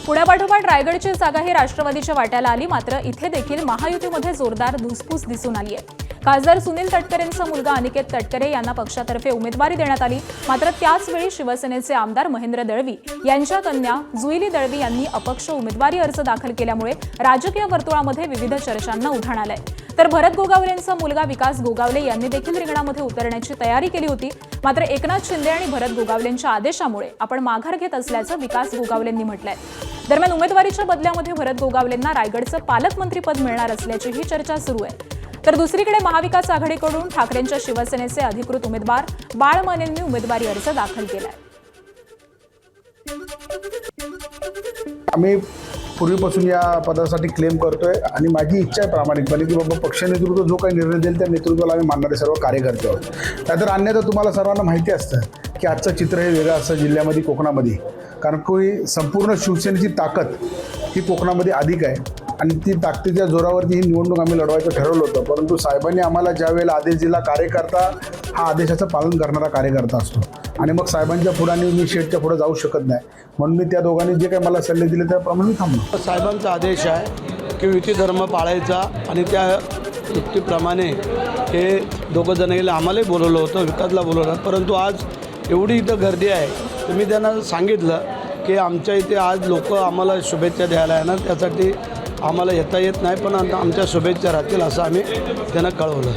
पुण्यापाठोपाठ रायगडची जागाही राष्ट्रवादीच्या वाट्याला आली, मात्र इथे देखील महायुतीमध्ये जोरदार धुसफूस दिसून आली आहे। खासदार सुनील तटकरेंचा मुलगा अनिकेत तटकरे यांना पक्षातर्फे उमेदवारी देण्यात आली, मात्र त्याच वेळी शिवसेनेचे आमदार महेंद्र दळवी यांच्या कन्या जुईली दळवी यांनी अपक्ष उमेदवारी अर्ज दाखल केल्यामुळे राजकीय वर्तुळामध्ये विविध चर्चांना उधाण आलंय। तर भरत गोगावलेंचा मुलगा विकास गोगावले यांनी देखील रिंगणामध्ये उतरण्याची तयारी केली होती, मात्र एकनाथ शिंदे आणि भरत गोगावलेंच्या आदेशामुळे आपण माघार घेत असल्याचं विकास गोगावलेंनी म्हटलंय। दरम्यान उमेदवारीच्या बदल्यामध्ये भरत गोगावलेंना रायगडचं पालकमंत्रीपद मिळणार असल्याचीही चर्चा सुरू आहे। तर दुसरीकडे महाविकास आघाडीकडून ठाकरेंच्या शिवसेनेचे अधिकृत उमेदवार बाळ मानेंनी उमेदवारी अर्ज दाखल केलाय। आम्ही पूर्वीपासून या पदासाठी क्लेम करतोय आणि माझी इच्छा आहे प्रामाणिकपणे की बाबा पक्ष नेतृत्व जो काही निर्णय देईल त्या नेतृत्वाला आम्ही मानणारे सर्व कार्यकर्ते आहोत। त्यातर अन्यथा तुम्हाला सर्वांना माहिती असतं की आजचं चित्र हे वेगळं असतं जिल्ह्यामध्ये, कोकणामध्ये, कारण की संपूर्ण शिवसेनेची ताकद ही कोकणामध्ये अधिक आहे आणि ती ताकदीच्या जोरावरती ही निवडणूक आम्ही लढवायचं ठरवलं होतं। परंतु साहेबांनी आम्हाला ज्या वेळेला आदेश दिला, कार्यकर्ता हा आदेशाचं पालन करणारा कार्यकर्ता असतो आणि मग साहेबांच्या पुढाने मी शेटच्या पुढे जाऊ शकत नाही, म्हणून मी त्या दोघांनी जे काही मला सल्ले दिले त्याप्रमाणे मी थांबलो। साहेबांचा आदेश आहे की युती धर्म पाळायचा आणि त्या युक्तीप्रमाणे हे दोघं जण गेले। आम्हालाही बोलवलं होतं, विकासला बोलवलं, परंतु आज एवढी इथं गर्दी आहे तर मी त्यांना सांगितलं की आमच्या इथे आज लोक आम्हाला शुभेच्छा द्यायला आहे ना, त्यासाठी आम्हाला येता येत नाही, पण आमच्या शुभेच्छा राहतील असं आम्ही त्यांना कळवलं।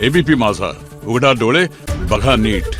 एबीपी माझा, उघडा डोळे बघा नीट।